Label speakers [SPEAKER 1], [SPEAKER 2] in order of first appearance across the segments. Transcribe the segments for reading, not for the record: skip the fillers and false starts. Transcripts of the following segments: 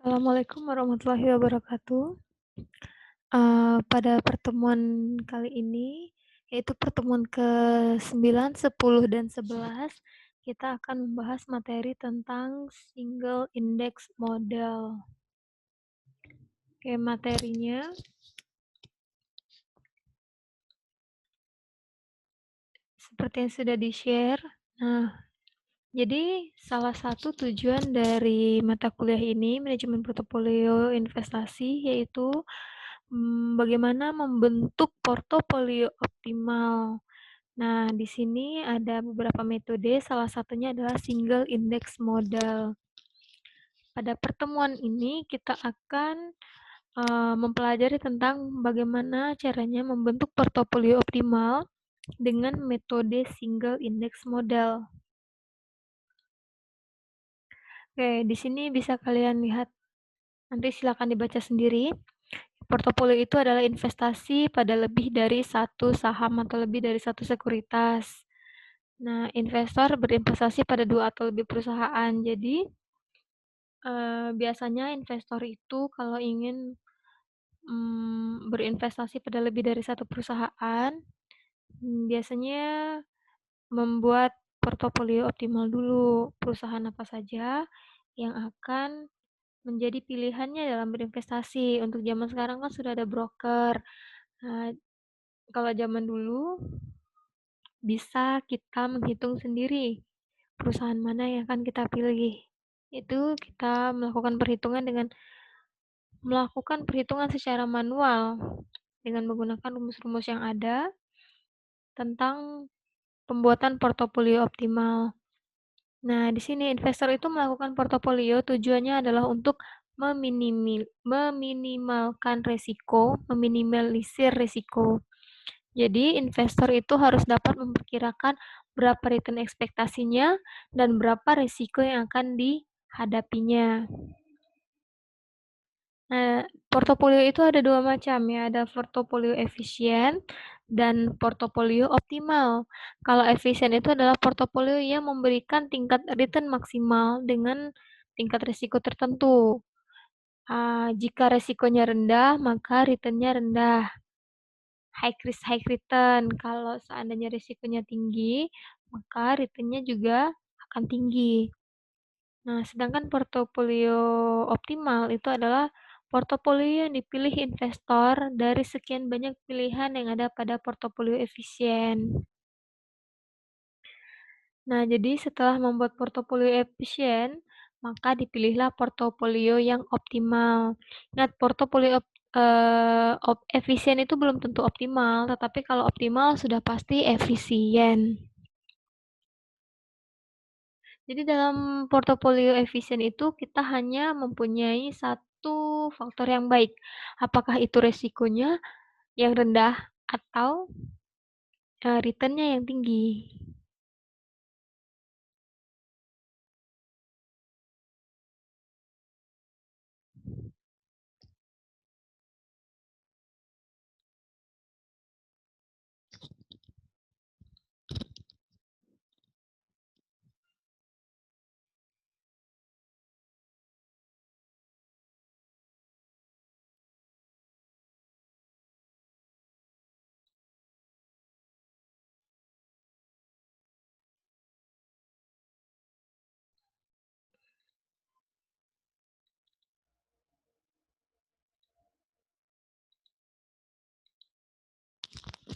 [SPEAKER 1] Assalamualaikum warahmatullahi wabarakatuh. Pada pertemuan kali ini, yaitu pertemuan ke-9, 10, dan 11, kita akan membahas materi tentang single index model. Oke, materinya seperti yang sudah di-share. Nah, jadi salah satu tujuan dari mata kuliah ini, manajemen portofolio investasi, yaitu bagaimana membentuk portofolio optimal. Nah, di sini ada beberapa metode, salah satunya adalah single index model. Pada pertemuan ini kita akan mempelajari tentang bagaimana caranya membentuk portofolio optimal dengan metode single index model. Oke, di sini bisa kalian lihat, nanti silakan dibaca sendiri. Portofolio itu adalah investasi pada lebih dari satu saham atau lebih dari satu sekuritas. Nah, investor berinvestasi pada dua atau lebih perusahaan. Jadi, biasanya investor itu kalau ingin berinvestasi pada lebih dari satu perusahaan, biasanya membuat portofolio optimal dulu. Perusahaan apa saja yang akan menjadi pilihannya dalam berinvestasi. Untuk zaman sekarang kan sudah ada broker. Nah, kalau zaman dulu bisa kita menghitung sendiri perusahaan mana yang akan kita pilih. Itu kita melakukan perhitungan secara manual dengan menggunakan rumus-rumus yang ada tentang pembuatan portofolio optimal. Nah, di sini investor itu melakukan portofolio tujuannya adalah untuk meminimalkan resiko, meminimalisir resiko. Jadi, investor itu harus dapat memperkirakan berapa return ekspektasinya dan berapa risiko yang akan dihadapinya. Nah, portofolio itu ada dua macam ya, ada portofolio efisien dan portofolio optimal. Kalau efisien itu adalah portofolio yang memberikan tingkat return maksimal dengan tingkat risiko tertentu. Jika risikonya rendah, maka return-nya rendah. High risk, high return. Kalau seandainya risikonya tinggi, maka return-nya juga akan tinggi. Nah, sedangkan portofolio optimal itu adalah portofolio yang dipilih investor dari sekian banyak pilihan yang ada pada portofolio efisien. Nah, jadi setelah membuat portofolio efisien, maka dipilihlah portofolio yang optimal. Ingat, portofolio efisien itu belum tentu optimal, tetapi kalau optimal sudah pasti efisien. Jadi dalam portofolio efisien itu kita hanya mempunyai satu faktor yang baik. Apakah itu resikonya yang rendah atau return-nya yang tinggi.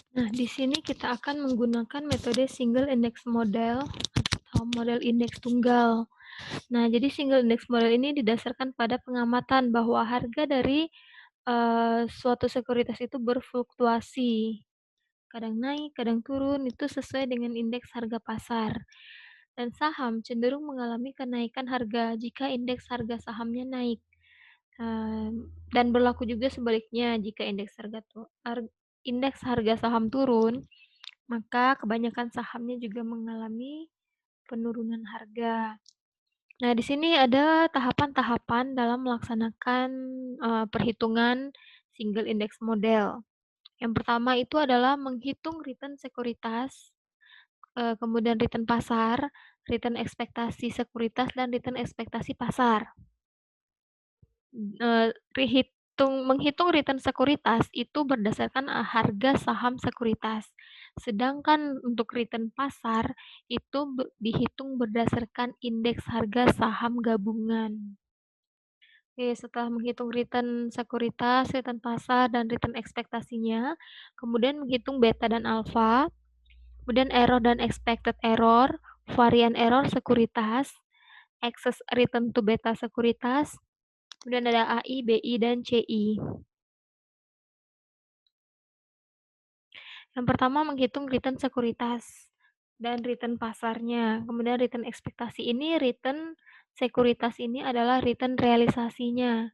[SPEAKER 1] Nah, di sini kita akan menggunakan metode single index model atau model indeks tunggal. Nah, jadi single index model ini didasarkan pada pengamatan bahwa harga dari suatu sekuritas itu berfluktuasi. Kadang naik, kadang turun, itu sesuai dengan indeks harga pasar. Dan saham cenderung mengalami kenaikan harga jika indeks harga sahamnya naik. Dan berlaku juga sebaliknya jika indeks harga saham turun, maka kebanyakan sahamnya juga mengalami penurunan harga. Nah, di sini ada tahapan-tahapan dalam melaksanakan perhitungan single index model. Yang pertama itu adalah menghitung return sekuritas, kemudian return pasar, return ekspektasi sekuritas, dan return ekspektasi pasar. Menghitung return sekuritas itu berdasarkan, harga saham sekuritas. Sedangkan untuk return pasar itu dihitung berdasarkan indeks harga saham gabungan. Oke, setelah menghitung return sekuritas, return pasar, dan return ekspektasinya, kemudian menghitung beta dan alfa, kemudian error dan expected error, varian error sekuritas, excess return to beta sekuritas, kemudian ada AI, BI, dan CI. Yang pertama menghitung return sekuritas dan return pasarnya. Kemudian return ekspektasi ini, return sekuritas ini adalah return realisasinya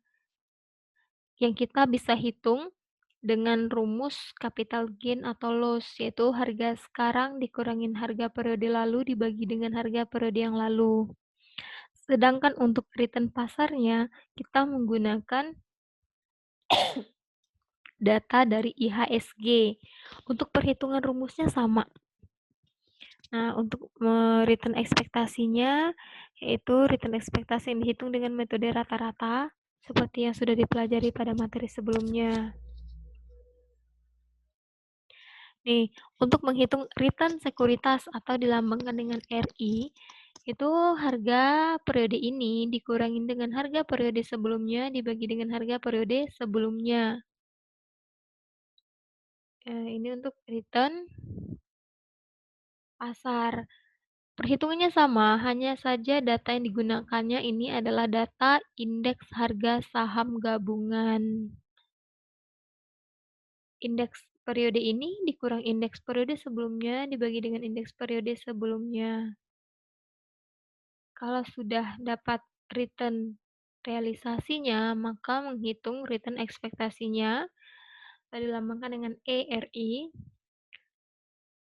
[SPEAKER 1] yang kita bisa hitung dengan rumus capital gain atau loss, yaitu harga sekarang dikurangin harga periode lalu dibagi dengan harga periode yang lalu. Sedangkan untuk return pasarnya, kita menggunakan data dari IHSG. Untuk perhitungan rumusnya sama. Nah, untuk return ekspektasinya, yaitu return ekspektasi yang dihitung dengan metode rata-rata, seperti yang sudah dipelajari pada materi sebelumnya. Nih, untuk menghitung return sekuritas atau dilambangkan dengan RI, itu harga periode ini dikurangin dengan harga periode sebelumnya dibagi dengan harga periode sebelumnya. Ini untuk return pasar. Perhitungannya sama, hanya saja data yang digunakannya ini adalah data indeks harga saham gabungan. Indeks periode ini dikurang indeks periode sebelumnya dibagi dengan indeks periode sebelumnya. Kalau sudah dapat return realisasinya, maka menghitung return ekspektasinya, dilambangkan dengan ERI,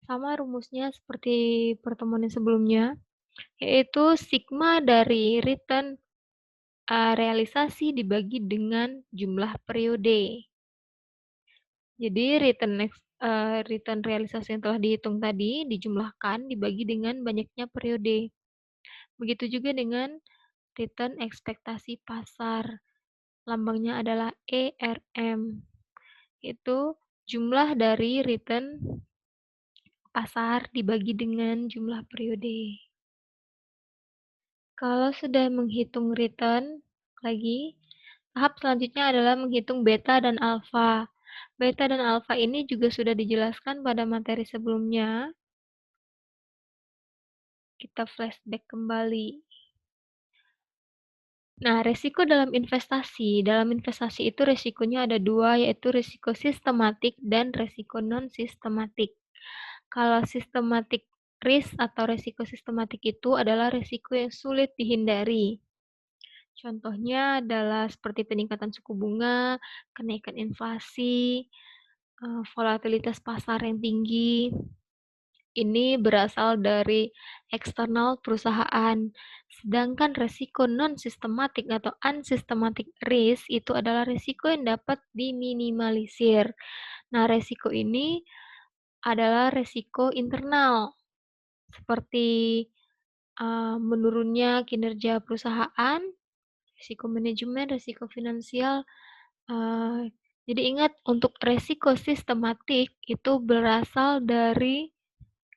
[SPEAKER 1] sama rumusnya seperti pertemuan yang sebelumnya, yaitu sigma dari return realisasi dibagi dengan jumlah periode. Jadi return realisasi yang telah dihitung tadi dijumlahkan dibagi dengan banyaknya periode. Begitu juga dengan return ekspektasi pasar. Lambangnya adalah ERM. Itu jumlah dari return pasar dibagi dengan jumlah periode. Kalau sudah menghitung return lagi, tahap selanjutnya adalah menghitung beta dan alfa. Beta dan alfa ini juga sudah dijelaskan pada materi sebelumnya. Kita flashback kembali. Nah, resiko dalam investasi. Dalam investasi itu resikonya ada dua, yaitu resiko sistematik dan resiko non-sistematik. Kalau systematic risk atau resiko sistematik itu adalah resiko yang sulit dihindari. Contohnya adalah seperti peningkatan suku bunga, kenaikan inflasi, volatilitas pasar yang tinggi. Ini berasal dari eksternal perusahaan. Sedangkan resiko non-sistematik atau unsystematic risk itu adalah resiko yang dapat diminimalisir. Nah, resiko ini adalah resiko internal, seperti menurunnya kinerja perusahaan, risiko manajemen, risiko finansial. Jadi ingat, untuk resiko sistematik itu berasal dari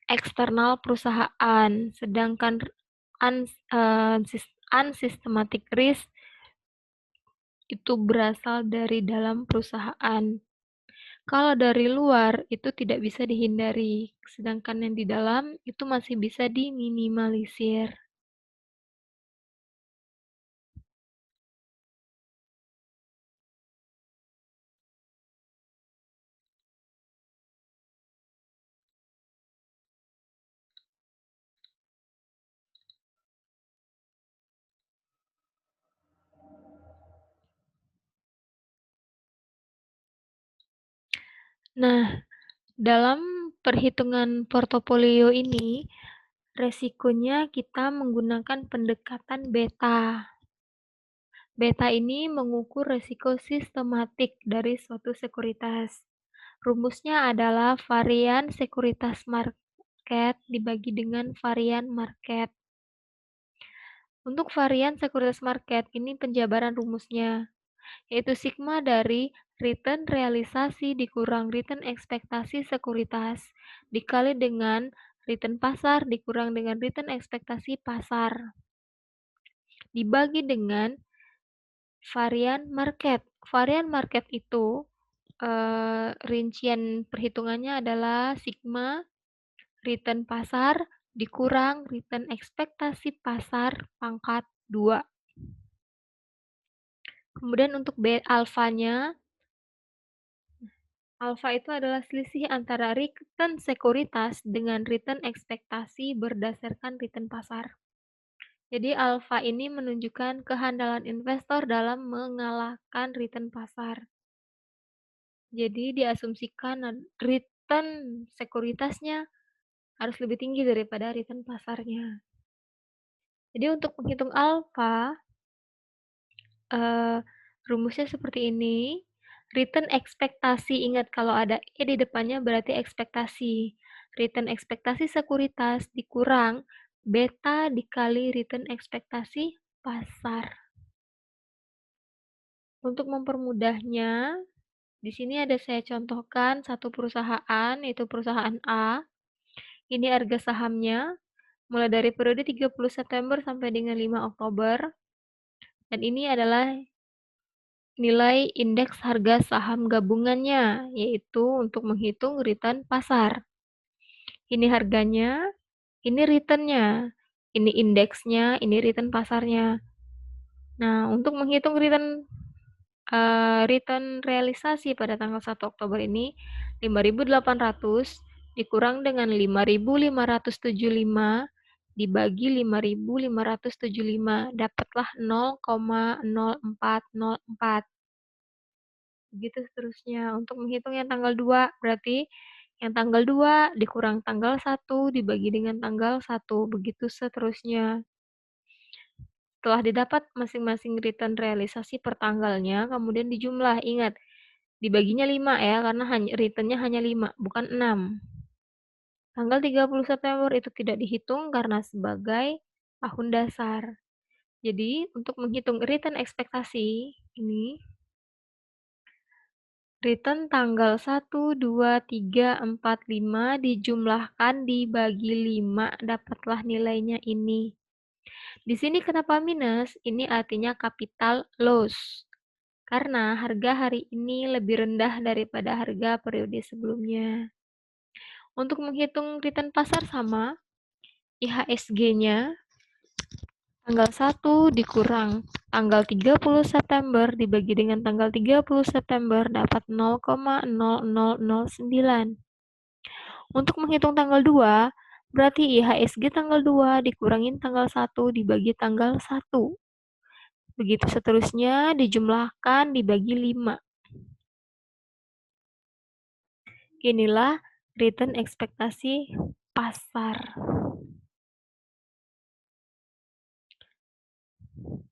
[SPEAKER 1] eksternal perusahaan, sedangkan unsystematic risk itu berasal dari dalam perusahaan. Kalau dari luar itu tidak bisa dihindari, sedangkan yang di dalam itu masih bisa diminimalisir. Nah, dalam perhitungan portofolio ini, resikonya kita menggunakan pendekatan beta. Beta ini mengukur resiko sistematik dari suatu sekuritas. Rumusnya adalah varian sekuritas market dibagi dengan varian market. Untuk varian sekuritas market, ini penjabaran rumusnya. yaitu sigma dari return realisasi dikurang return ekspektasi sekuritas dikali dengan return pasar dikurang dengan return ekspektasi pasar dibagi dengan varian market. Varian market itu rincian perhitungannya adalah sigma return pasar dikurang return ekspektasi pasar pangkat 2. Kemudian untuk B alfanya, alfa itu adalah selisih antara return sekuritas dengan return ekspektasi berdasarkan return pasar. Jadi alfa ini menunjukkan kehandalan investor dalam mengalahkan return pasar. Jadi diasumsikan return sekuritasnya harus lebih tinggi daripada return pasarnya. Jadi untuk menghitung alfa, rumusnya seperti ini. Return ekspektasi, ingat kalau ada E di depannya berarti ekspektasi. Return ekspektasi sekuritas dikurang beta dikali return ekspektasi pasar. Untuk mempermudahnya, di sini ada saya contohkan satu perusahaan, yaitu perusahaan A. Ini harga sahamnya, mulai dari periode 30 September sampai dengan 5 Oktober. Dan ini adalah nilai indeks harga saham gabungannya, yaitu untuk menghitung return pasar. Ini harganya, ini returnnya, ini indeksnya, ini return pasarnya. Nah, untuk menghitung return realisasi pada tanggal 1 Oktober ini, 5.800 dikurang dengan 5.575 dibagi 5.575, dapatlah 0,0404. Begitu seterusnya. Untuk menghitung yang tanggal 2, berarti yang tanggal 2 dikurang tanggal 1 dibagi dengan tanggal 1, begitu seterusnya. Setelah didapat masing-masing return realisasi per tanggalnya, kemudian dijumlah. Ingat, dibaginya 5 ya, karena returnnya hanya 5, bukan 6. Tanggal 30 September itu tidak dihitung karena sebagai tahun dasar. Jadi, untuk menghitung return ekspektasi, ini return tanggal 1, 2, 3, 4, 5 dijumlahkan dibagi 5, dapatlah nilainya ini. Di sini kenapa minus? Ini artinya capital loss. Karena harga hari ini lebih rendah daripada harga periode sebelumnya. Untuk menghitung return pasar sama, IHSG-nya tanggal 1 dikurang tanggal 30 September dibagi dengan tanggal 30 September dapat 0,0009. Untuk menghitung tanggal 2, berarti IHSG tanggal 2 dikurangin tanggal 1 dibagi tanggal 1. Begitu seterusnya dijumlahkan dibagi 5. Inilah return ekspektasi pasar.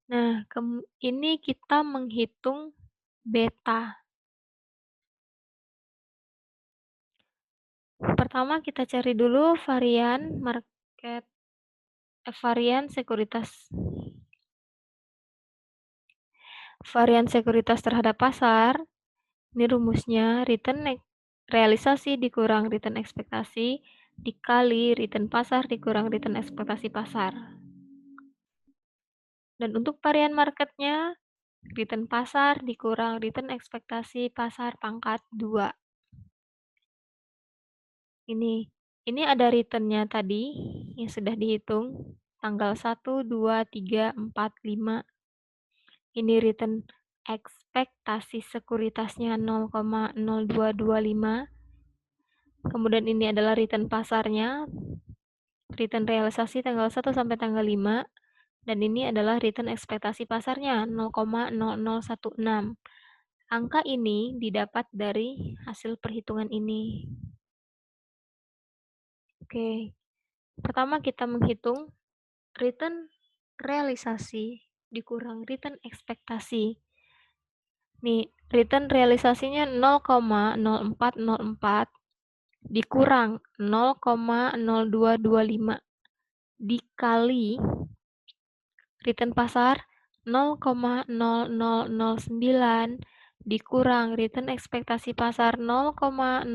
[SPEAKER 1] Nah, ini kita menghitung beta. Pertama kita cari dulu varian market, varian sekuritas. Varian sekuritas terhadap pasar. Ini rumusnya return realisasi dikurang return ekspektasi dikali return pasar dikurang return ekspektasi pasar. Dan untuk varian marketnya, return pasar dikurang return ekspektasi pasar pangkat 2. Ini ada returnnya tadi yang sudah dihitung. Tanggal 1, 2, 3, 4, 5. Ini return ekspektasi sekuritasnya 0,0225. Kemudian ini adalah return pasarnya. Return realisasi tanggal 1 sampai tanggal 5. Dan ini adalah return ekspektasi pasarnya 0,0016. Angka ini didapat dari hasil perhitungan ini. Oke. Pertama kita menghitung return realisasi dikurang return ekspektasi. Nih, return realisasinya 0,0404 dikurang 0,0225 dikali return pasar 0,0009 dikurang return ekspektasi pasar 0,0016.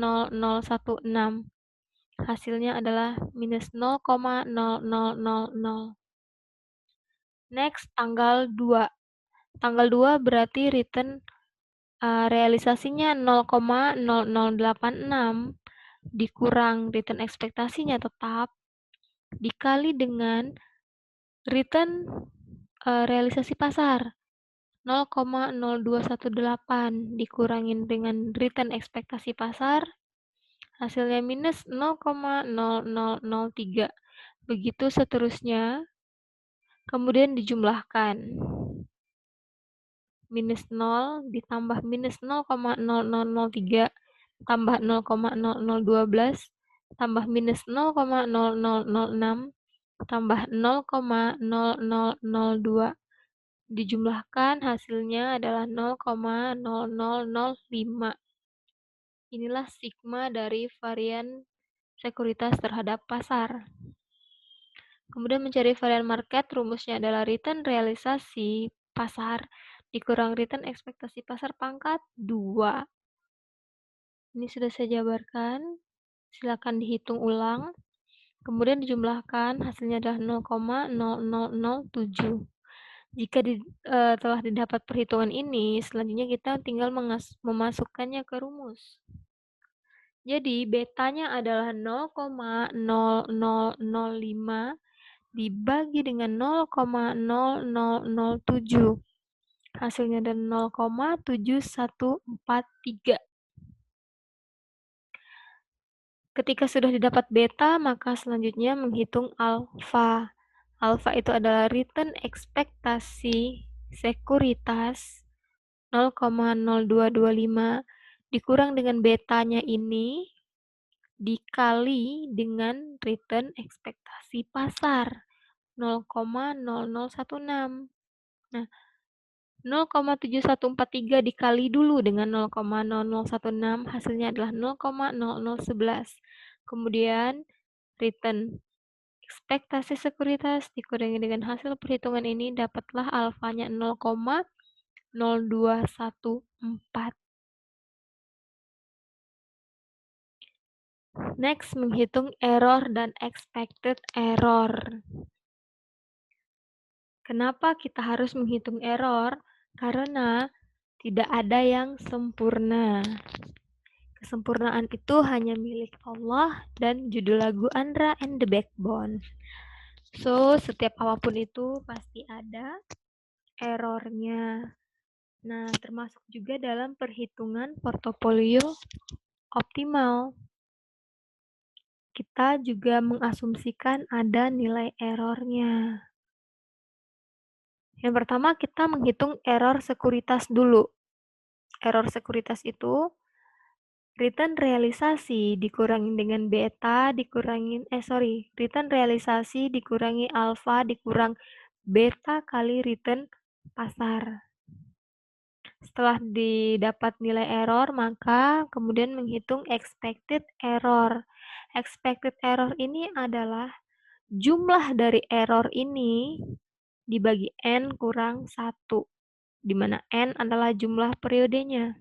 [SPEAKER 1] Hasilnya adalah minus 0,0000. Next, tanggal 2. Tanggal 2 berarti return realisasinya 0,0086 dikurang return ekspektasinya tetap dikali dengan return realisasi pasar 0,0218 dikurangin dengan return ekspektasi pasar, hasilnya minus 0,0003. Begitu seterusnya, kemudian dijumlahkan. Minus 0 ditambah minus 0,0003 tambah 0,0012 tambah minus 0,0006 tambah 0,0002 dijumlahkan hasilnya adalah 0,0005. Inilah sigma dari varian sekuritas terhadap pasar. Kemudian mencari varian market, rumusnya adalah return realisasi pasar dikurang return ekspektasi pasar pangkat 2. Ini sudah saya jabarkan. Silakan dihitung ulang. Kemudian dijumlahkan, hasilnya adalah 0,0007. Jika telah didapat perhitungan ini, selanjutnya kita tinggal memasukkannya ke rumus. Jadi, betanya adalah 0,0005 dibagi dengan 0,0007. Hasilnya adalah 0,7143. Ketika sudah didapat beta, maka selanjutnya menghitung alfa. Alfa itu adalah return ekspektasi sekuritas 0,0225 dikurang dengan betanya ini dikali dengan return ekspektasi pasar 0,0016. Nah, 0,7143 dikali dulu dengan 0,0016 hasilnya adalah 0,0011. Kemudian return ekspektasi sekuritas dikurangi dengan hasil perhitungan ini dapatlah alfanya 0,0214. Next, menghitung error dan expected error. Kenapa kita harus menghitung error? Karena tidak ada yang sempurna. Kesempurnaan itu hanya milik Allah dan judul lagu Andra and the Backbone. So, setiap apapun itu pasti ada errornya. Nah, termasuk juga dalam perhitungan portofolio optimal. Kita juga mengasumsikan ada nilai errornya. Yang pertama, kita menghitung error sekuritas dulu. Error sekuritas itu return realisasi dikurangi dengan beta return realisasi dikurangi alfa dikurang beta kali return pasar. Setelah didapat nilai error, maka kemudian menghitung expected error. Expected error ini adalah jumlah dari error ini dibagi N kurang 1, di mana N adalah jumlah periodenya.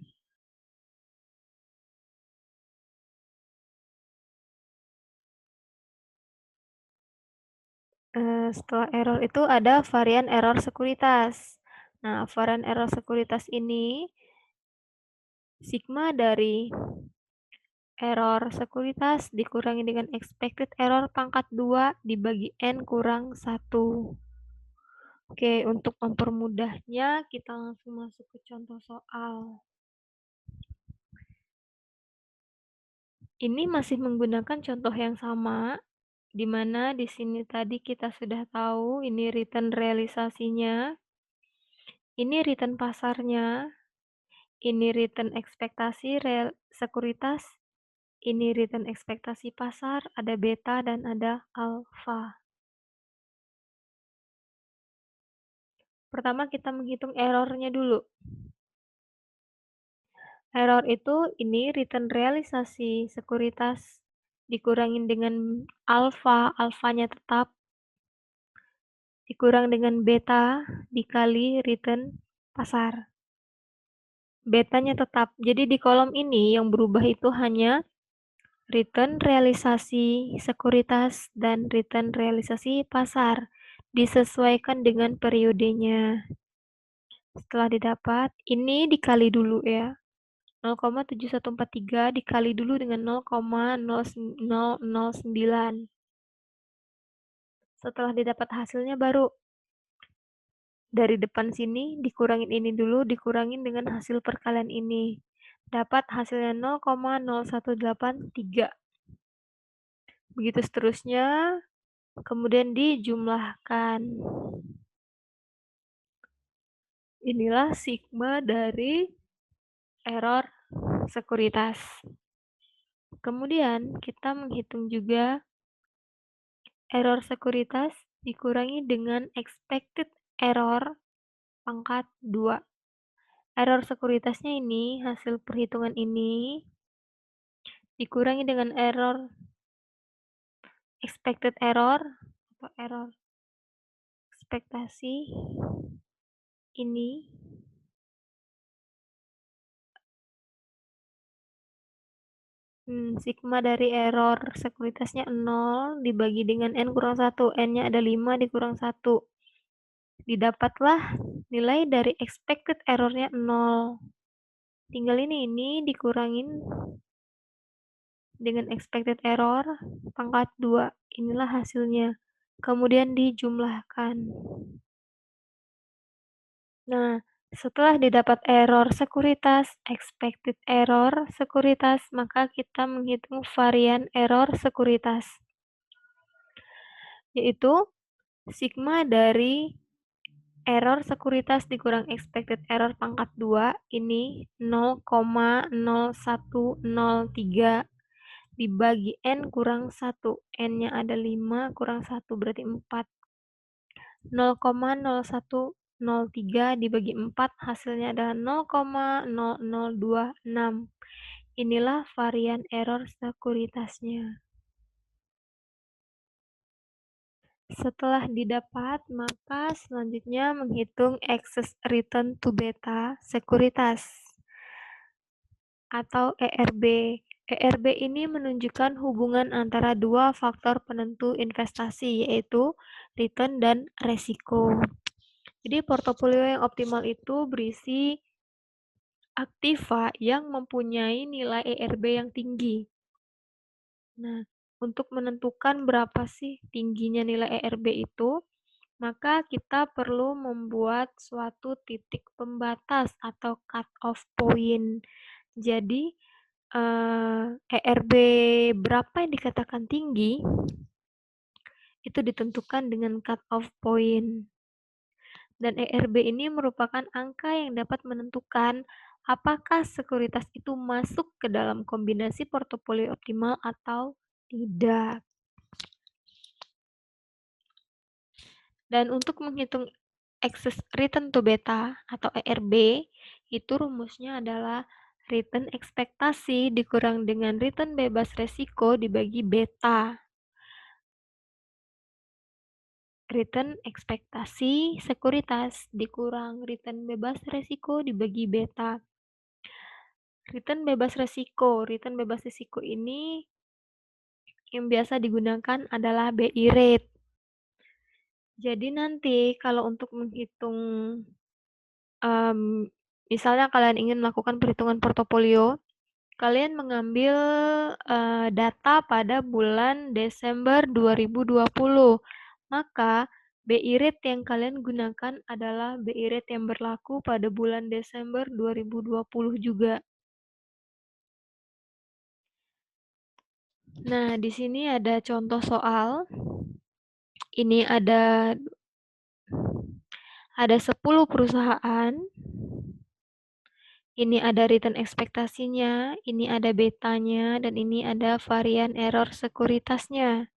[SPEAKER 1] Setelah error itu ada varian error sekuritas. Nah, varian error sekuritas ini sigma dari error sekuritas dikurangi dengan expected error pangkat 2 dibagi N kurang 1. Oke, untuk mempermudahnya kita langsung masuk ke contoh soal. Ini masih menggunakan contoh yang sama, di mana di sini tadi kita sudah tahu ini return realisasinya, ini return pasarnya, ini return ekspektasi sekuritas, ini return ekspektasi pasar, ada beta dan ada alfa. Pertama kita menghitung errornya dulu. Error itu ini return realisasi sekuritas dikurangin dengan alfa, alfanya tetap dikurang dengan beta dikali return pasar. Betanya tetap. Jadi di kolom ini yang berubah itu hanya return realisasi sekuritas dan return realisasi pasar. Disesuaikan dengan periodenya. Setelah didapat, ini dikali dulu ya. 0,7143 dikali dulu dengan 0,0009. Setelah didapat hasilnya baru dari depan sini dikurangin ini dulu, dikurangin dengan hasil perkalian ini. Dapat hasilnya 0,0183. Begitu seterusnya, kemudian dijumlahkan. Inilah sigma dari error sekuritas. Kemudian kita menghitung juga error sekuritas dikurangi dengan expected error pangkat 2. Error sekuritasnya ini, hasil perhitungan ini, dikurangi dengan error expected error atau error ekspektasi ini sigma dari error sekuritasnya 0 dibagi dengan N kurang 1. N-nya ada 5 dikurang 1. Didapatlah nilai dari expected errornya 0. Tinggal ini dikurangin dengan expected error pangkat 2. Inilah hasilnya. Kemudian dijumlahkan. Nah, setelah didapat error sekuritas, expected error sekuritas, maka kita menghitung varian error sekuritas, yaitu sigma dari error sekuritas dikurang expected error pangkat 2, ini 0,0103 dibagi N kurang 1. N-nya ada 5 kurang 1 berarti 4. 0,0103 dibagi 4 hasilnya adalah 0,0026. Inilah varian error sekuritasnya. Setelah didapat, maka selanjutnya menghitung excess return to beta sekuritas atau ERB. ERB ini menunjukkan hubungan antara dua faktor penentu investasi, yaitu return dan resiko. Jadi portofolio yang optimal itu berisi aktiva yang mempunyai nilai ERB yang tinggi. Nah, untuk menentukan berapa sih tingginya nilai ERB itu, maka kita perlu membuat suatu titik pembatas atau cut-off point. Jadi, ERB berapa yang dikatakan tinggi, itu ditentukan dengan cut-off point. Dan ERB ini merupakan angka yang dapat menentukan apakah sekuritas itu masuk ke dalam kombinasi portofolio optimal atau tidak. Dan untuk menghitung excess return to beta atau ERB, itu rumusnya adalah return ekspektasi dikurang dengan return bebas resiko dibagi beta. Return ekspektasi sekuritas dikurang return bebas resiko dibagi beta. Return bebas resiko ini yang biasa digunakan adalah BI rate. Jadi nanti kalau untuk menghitung, misalnya kalian ingin melakukan perhitungan portofolio, kalian mengambil data pada bulan Desember 2020. Maka BI rate yang kalian gunakan adalah BI rate yang berlaku pada bulan Desember 2020 juga. Nah, di sini ada contoh soal. Ini ada 10 perusahaan. Ini ada return ekspektasinya, ini ada betanya, dan ini ada varian error sekuritasnya.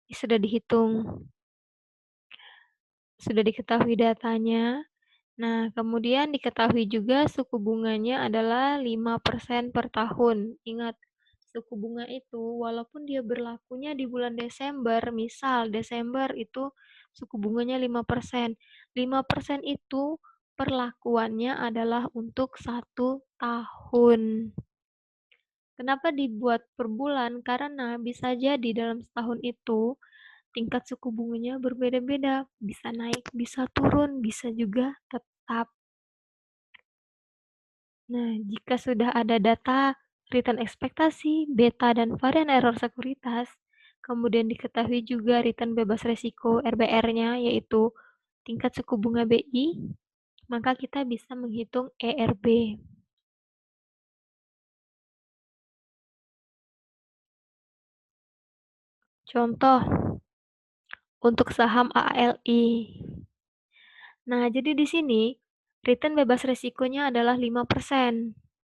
[SPEAKER 1] Ini sudah dihitung. Sudah diketahui datanya. Nah, kemudian diketahui juga suku bunganya adalah 5% per tahun. Ingat, suku bunga itu walaupun dia berlakunya di bulan Desember, misal Desember itu suku bunganya 5%. 5% itu perlakuannya adalah untuk 1 tahun. Kenapa dibuat per bulan? Karena bisa jadi dalam setahun itu tingkat suku bunganya berbeda-beda, bisa naik, bisa turun, bisa juga tetap. Nah, jika sudah ada data return ekspektasi, beta, dan varian error sekuritas, kemudian diketahui juga return bebas resiko RBR-nya, yaitu tingkat suku bunga BI, maka kita bisa menghitung ERB. Contoh, untuk saham AALI. Nah, jadi di sini return bebas resikonya adalah 5%.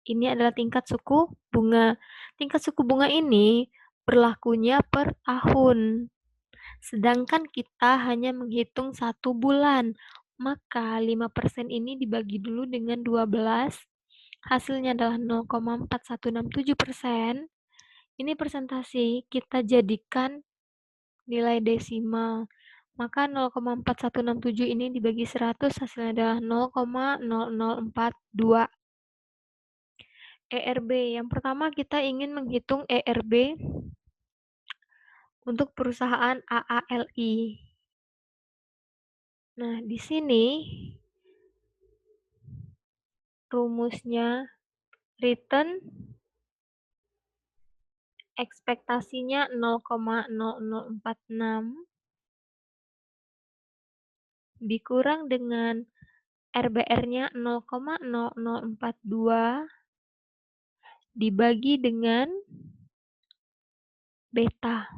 [SPEAKER 1] Ini adalah tingkat suku bunga. Tingkat suku bunga ini berlakunya per tahun. Sedangkan kita hanya menghitung 1 bulan. Maka 5% ini dibagi dulu dengan 12. Hasilnya adalah 0,4167%. Ini persentase kita jadikan nilai desimal. Maka 0,4167 ini dibagi 100 hasilnya adalah 0,0042. ERB. Yang pertama kita ingin menghitung ERB untuk perusahaan AALI. Nah, di sini rumusnya return ekspektasinya 0,0046 dikurang dengan RBR-nya 0,0042 dibagi dengan beta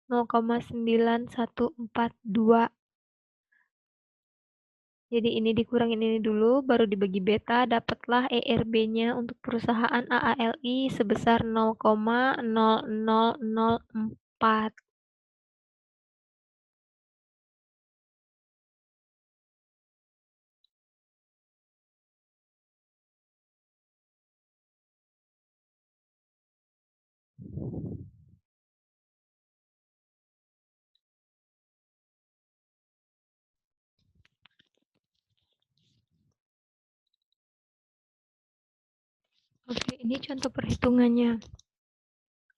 [SPEAKER 1] 0,9142. Jadi ini dikurangin ini dulu, baru dibagi beta, dapatlah ERB-nya untuk perusahaan AALI sebesar 0,0004. Oke, ini contoh perhitungannya.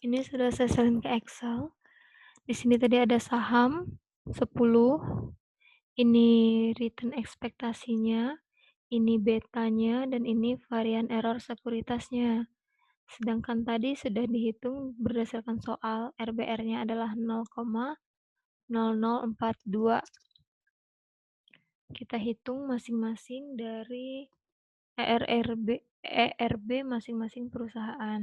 [SPEAKER 1] Ini sudah saya salin ke Excel. Di sini tadi ada saham 10. Ini return ekspektasinya, ini betanya, dan ini varian error sekuritasnya. Sedangkan tadi sudah dihitung berdasarkan soal RBR-nya adalah 0,0042. Kita hitung masing-masing dari ERB masing-masing perusahaan.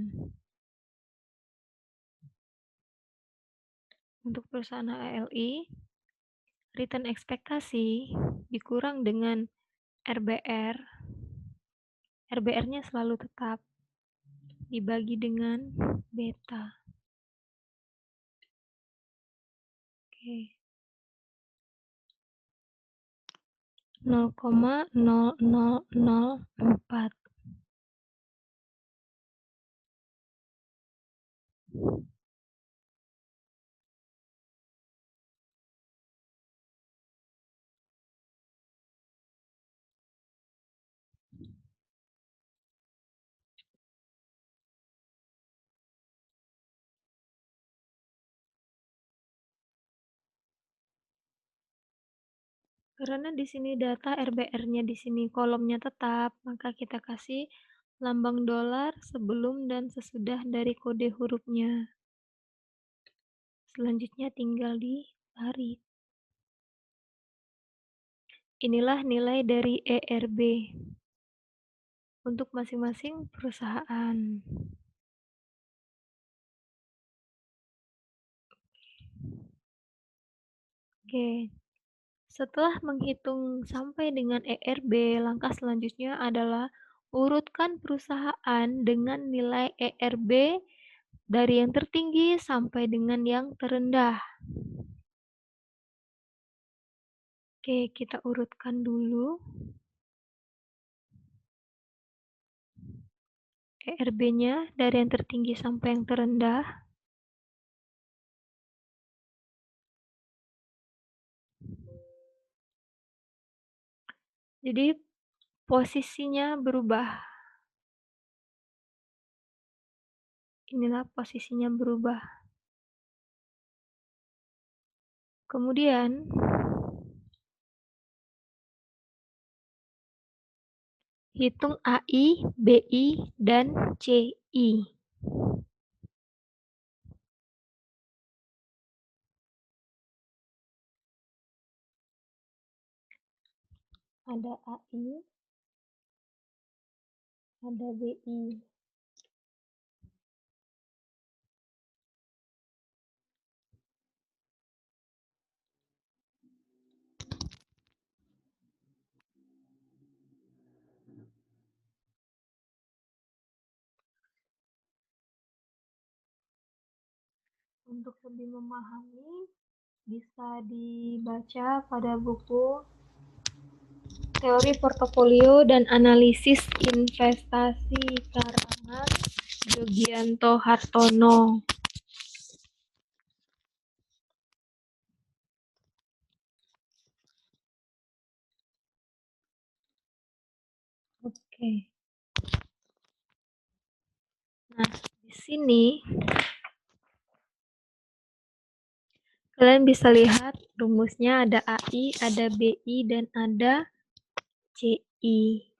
[SPEAKER 1] Untuk perusahaan ALI, return ekspektasi dikurang dengan RBR. RBR-nya selalu tetap dibagi dengan beta. Oke. 0,0004. Karena di sini data RBR-nya di sini kolomnya tetap, maka kita kasih lambang dolar sebelum dan sesudah dari kode hurufnya. Selanjutnya tinggal ditarik. Inilah nilai dari ERB untuk masing-masing perusahaan. Oke. Setelah menghitung sampai dengan ERB, langkah selanjutnya adalah urutkan perusahaan dengan nilai ERB dari yang tertinggi sampai dengan yang terendah. Oke, kita urutkan dulu. ERB-nya dari yang tertinggi sampai yang terendah. Jadi posisinya berubah. Inilah posisinya berubah. Kemudian hitung AI, BI, dan CI. Ada AI, ada BI. Untuk lebih memahami, bisa dibaca pada buku Teori Portofolio dan Analisis Investasi karangan Yogianto Hartono. Oke. Nah, di sini kalian bisa lihat rumusnya ada AI, ada BI, dan ada CI.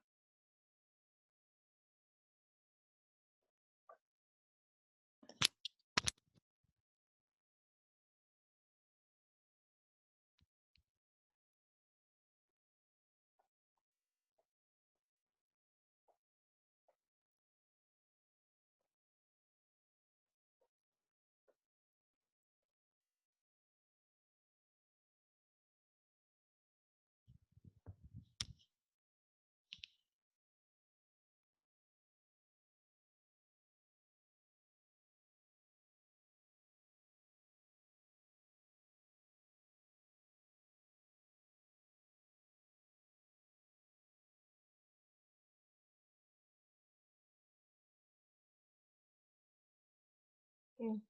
[SPEAKER 1] Oke,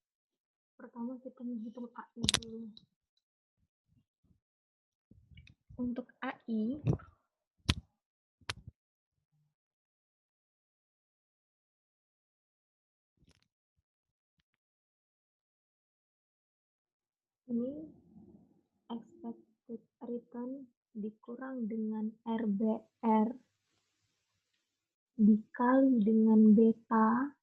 [SPEAKER 1] pertama kita menghitung AI dulu. Untuk AI, ini expected return dikurang dengan RBR dikali dengan beta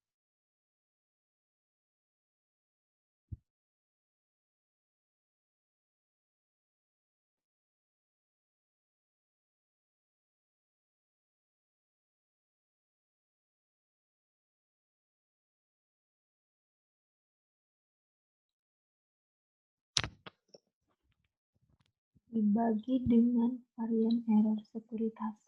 [SPEAKER 1] dibagi dengan varian error sekuritas.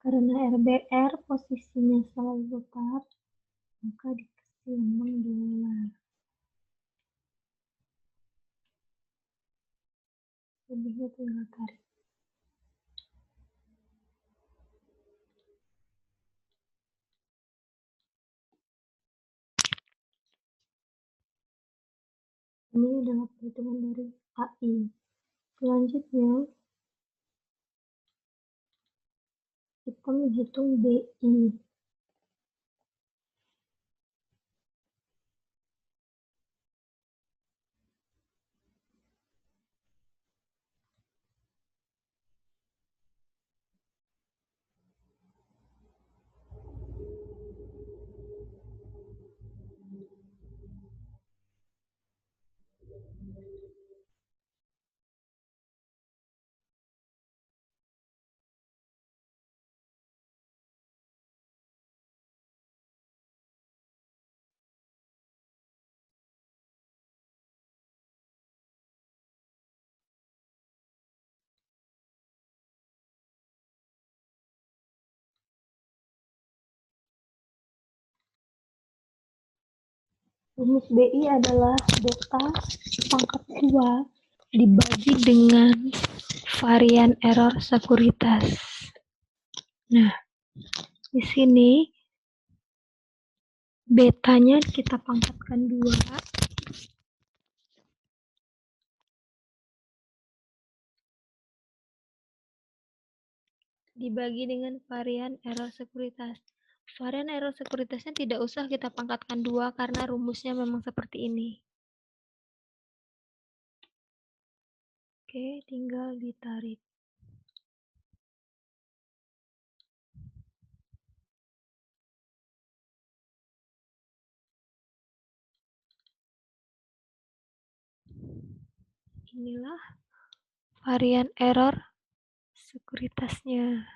[SPEAKER 1] Karena RBR posisinya selalu tetap, maka dikasih lambang dolar. Lebihnya tinggal tarik. Ini adalah perhitungan dari AI. Selanjutnya, kita menghitung BI. Rumus BI adalah beta pangkat 2 dibagi dengan varian error sekuritas. Nah, di sini betanya kita pangkatkan 2 dibagi dengan varian error sekuritas. Varian error sekuritasnya tidak usah kita pangkatkan 2 karena rumusnya memang seperti ini. Oke, tinggal ditarik. Inilah varian error sekuritasnya.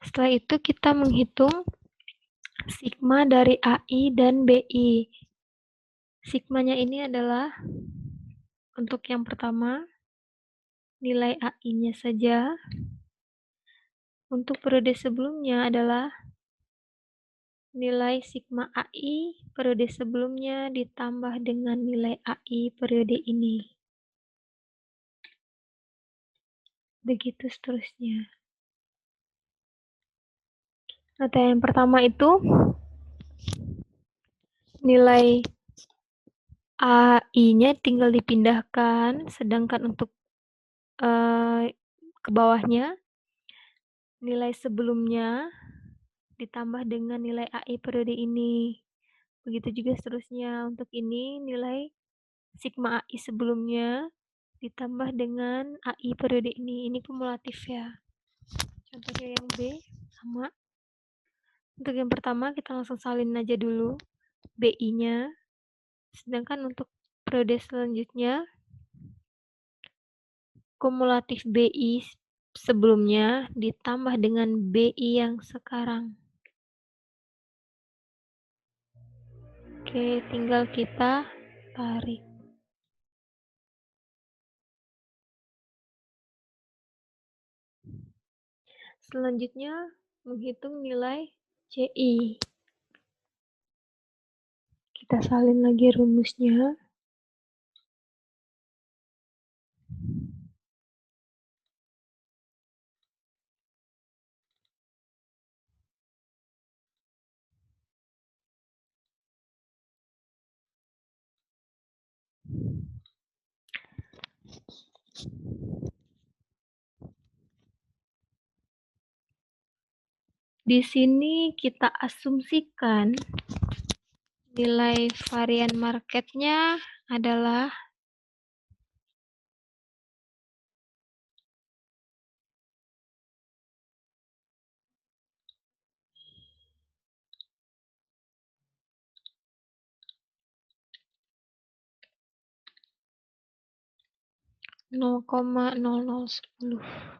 [SPEAKER 1] Setelah itu kita menghitung sigma dari AI dan BI. Sigmanya ini adalah untuk yang pertama nilai AI-nya saja. Untuk periode sebelumnya adalah nilai sigma AI periode sebelumnya ditambah dengan nilai AI periode ini. Begitu seterusnya. Data yang pertama itu nilai AI-nya tinggal dipindahkan, sedangkan untuk ke bawahnya nilai sebelumnya ditambah dengan nilai AI periode ini. Begitu juga seterusnya. Untuk ini nilai sigma AI sebelumnya ditambah dengan AI periode ini. Ini kumulatif ya. Contohnya yang B sama. Untuk yang pertama kita langsung salin aja dulu BI-nya. Sedangkan untuk periode selanjutnya kumulatif BI sebelumnya ditambah dengan BI yang sekarang. Oke, tinggal kita tarik. Selanjutnya menghitung nilai CI. Kita salin lagi rumusnya. Di sini kita asumsikan nilai varian marketnya adalah nol koma nol nol 10.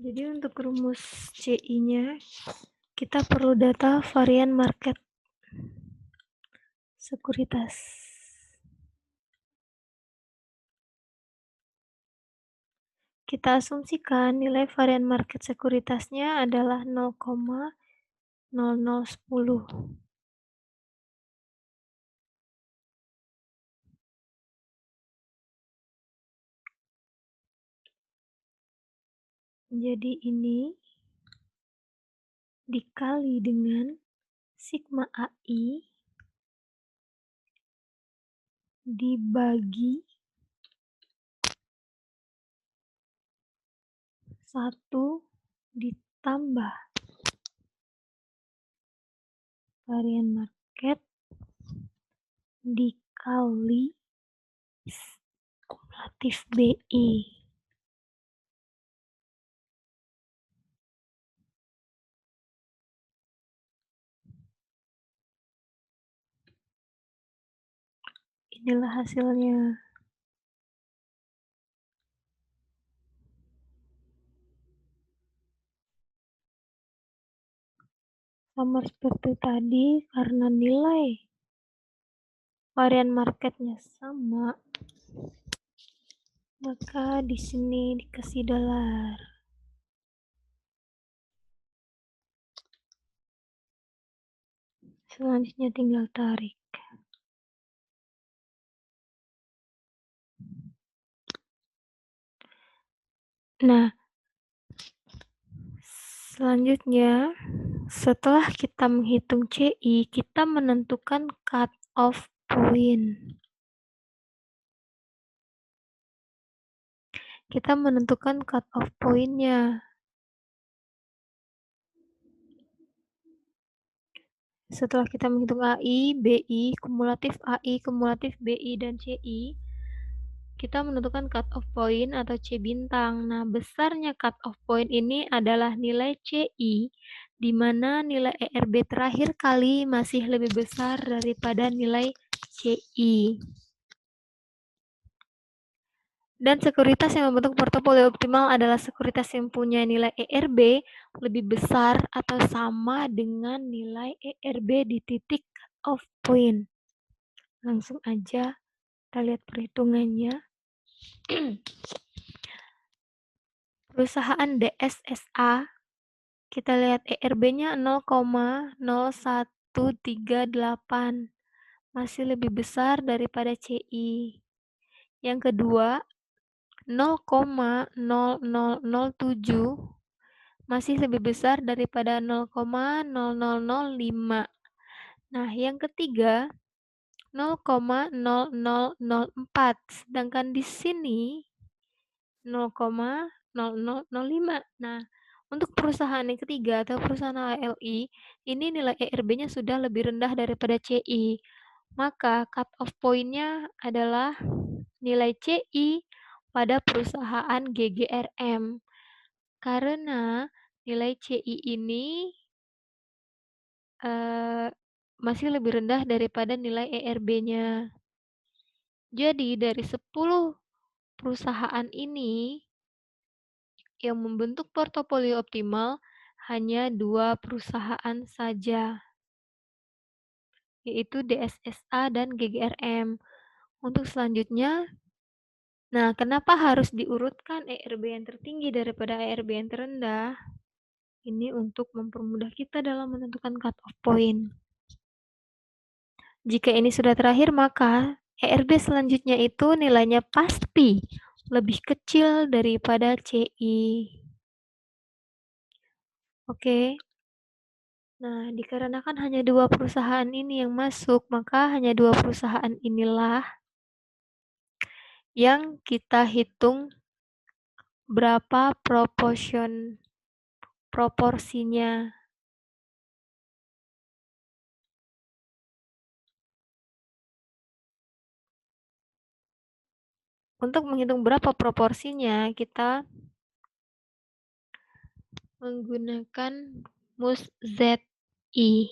[SPEAKER 1] Jadi untuk rumus CI-nya, kita perlu data varian market sekuritas. Kita asumsikan nilai varian market sekuritasnya adalah 0,0010. Jadi ini dikali dengan sigma AI dibagi 1 ditambah varian market dikali kumulatif BI. Inilah hasilnya. Sama seperti tadi, karena nilai varian marketnya sama, maka di sini dikasih dolar. Selanjutnya tinggal tarik. Nah, selanjutnya setelah kita menghitung CI, kita menentukan cut off point. Kita menentukan cut off point-nya. Setelah kita menghitung AI, BI, kumulatif AI, kumulatif BI, dan CI, kita menentukan cut off point atau C bintang. Nah, besarnya cut off point ini adalah nilai CI, di mana nilai ERB terakhir kali masih lebih besar daripada nilai CI. Dan sekuritas yang membentuk portofolio optimal adalah sekuritas yang punya nilai ERB lebih besar atau sama dengan nilai ERB di titik cut off point. Langsung aja kita lihat perhitungannya. Perusahaan DSSA, kita lihat ERB-nya 0,0138, masih lebih besar daripada CI. Yang kedua, 0,0007 masih lebih besar daripada 0,0005. Nah, yang ketiga 0,0004, sedangkan di sini 0,0005. Nah, untuk perusahaan yang ketiga atau perusahaan ALI, ini nilai ERB-nya sudah lebih rendah daripada CI. Maka cut off point-nya adalah nilai CI pada perusahaan GGRM. Karena nilai CI ini masih lebih rendah daripada nilai ERB-nya. Jadi dari 10 perusahaan ini yang membentuk portofolio optimal hanya 2 perusahaan saja, yaitu DSSA dan GGRM. Untuk selanjutnya, nah kenapa harus diurutkan ERB yang tertinggi daripada ERB yang terendah? Ini untuk mempermudah kita dalam menentukan cut off point. Jika ini sudah terakhir, maka ERB selanjutnya itu nilainya pasti lebih kecil daripada CI. Oke. Nah, dikarenakan hanya 2 perusahaan ini yang masuk, maka hanya 2 perusahaan inilah yang kita hitung berapa proporsinya. Untuk menghitung berapa proporsinya, kita menggunakan mus ZI.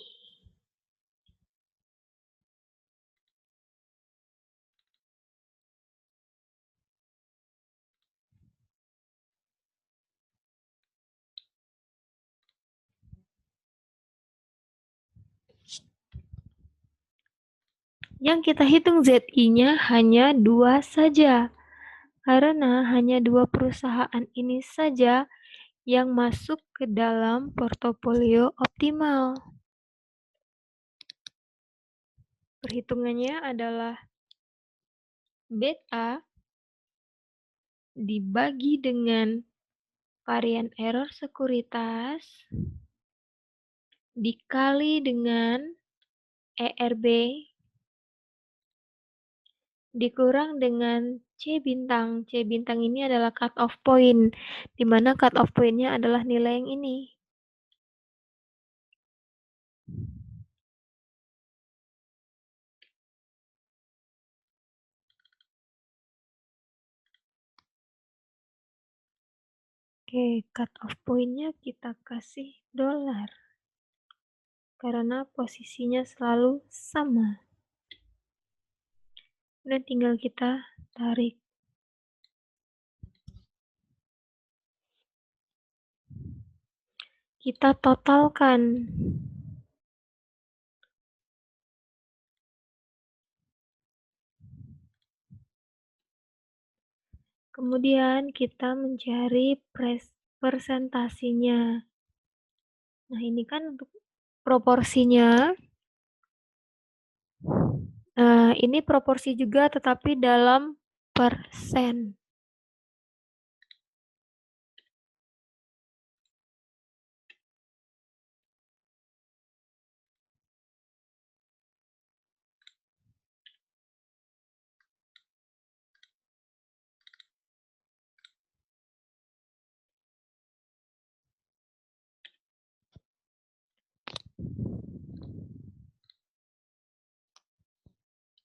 [SPEAKER 1] Yang kita hitung ZI-nya hanya 2 saja, karena hanya 2 perusahaan ini saja yang masuk ke dalam portofolio optimal. Perhitungannya adalah beta dibagi dengan varian error sekuritas dikali dengan ERB dikurang dengan C bintang. C bintang ini adalah cut off point, di mana cut off point-nya adalah nilai yang ini. Oke, cut off point-nya kita kasih dolar, karena posisinya selalu sama. Dan tinggal kita tarik. Kita totalkan. Kemudian kita mencari persentasinya. Nah, ini kan untuk proporsinya. Nah, ini proporsi juga tetapi dalam persen.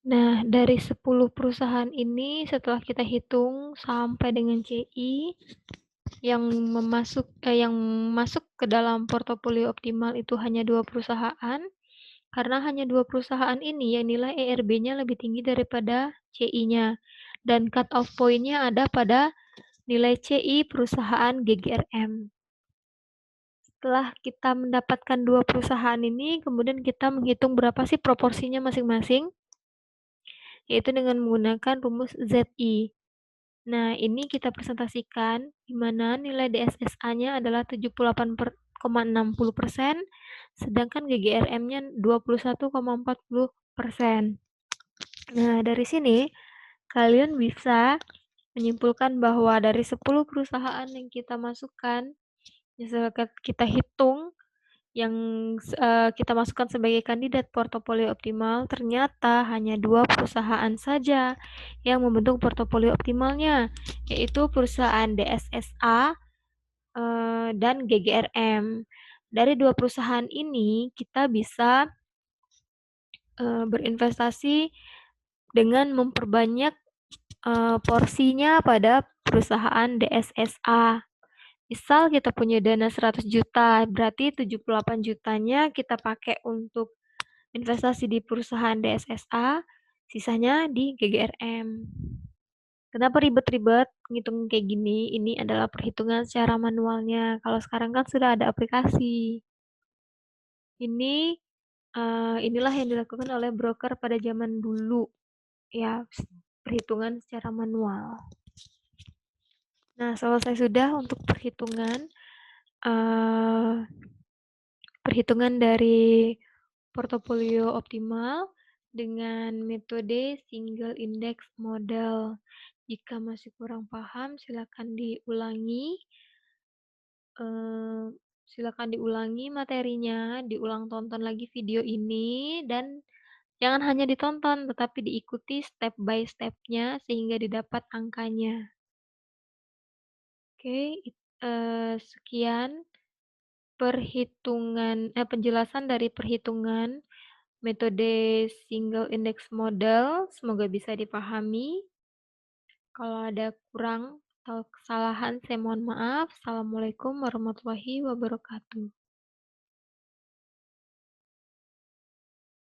[SPEAKER 1] Nah, dari 10 perusahaan ini setelah kita hitung sampai dengan CI yang masuk ke dalam portofolio optimal itu hanya 2 perusahaan. Karena hanya 2 perusahaan ini yang nilai ERB-nya lebih tinggi daripada CI-nya. Dan cut off point-nya ada pada nilai CI perusahaan GGRM. Setelah kita mendapatkan 2 perusahaan ini, kemudian kita menghitung berapa sih proporsinya masing-masing, yaitu dengan menggunakan rumus ZI. Nah, ini kita presentasikan di mana nilai DSSA-nya adalah 78,60%, sedangkan GGRM-nya 21,40%. Nah, dari sini kalian bisa menyimpulkan bahwa dari 10 perusahaan yang kita masukkan, misalkan kita hitung yang kita masukkan sebagai kandidat portofolio optimal, ternyata hanya 2 perusahaan saja yang membentuk portofolio optimalnya, yaitu perusahaan DSSA dan GGRM. Dari 2 perusahaan ini kita bisa berinvestasi dengan memperbanyak porsinya pada perusahaan DSSA. Misal kita punya dana 100 juta, berarti 78 jutanya kita pakai untuk investasi di perusahaan DSSA, sisanya di GGRM. Kenapa ribet-ribet ngitung kayak gini? Ini adalah perhitungan secara manualnya. Kalau sekarang kan sudah ada aplikasi. Inilah yang dilakukan oleh broker pada zaman dulu, ya, perhitungan secara manual. Nah, selesai sudah untuk perhitungan dari portofolio optimal dengan metode single index model. Jika masih kurang paham, silakan diulangi materinya, diulang tonton lagi video ini, dan jangan hanya ditonton, tetapi diikuti step by step-nya sehingga didapat angkanya. Oke, sekian penjelasan dari perhitungan metode single index model. Semoga bisa dipahami. Kalau ada kurang atau kesalahan, saya mohon maaf. Assalamualaikum warahmatullahi wabarakatuh.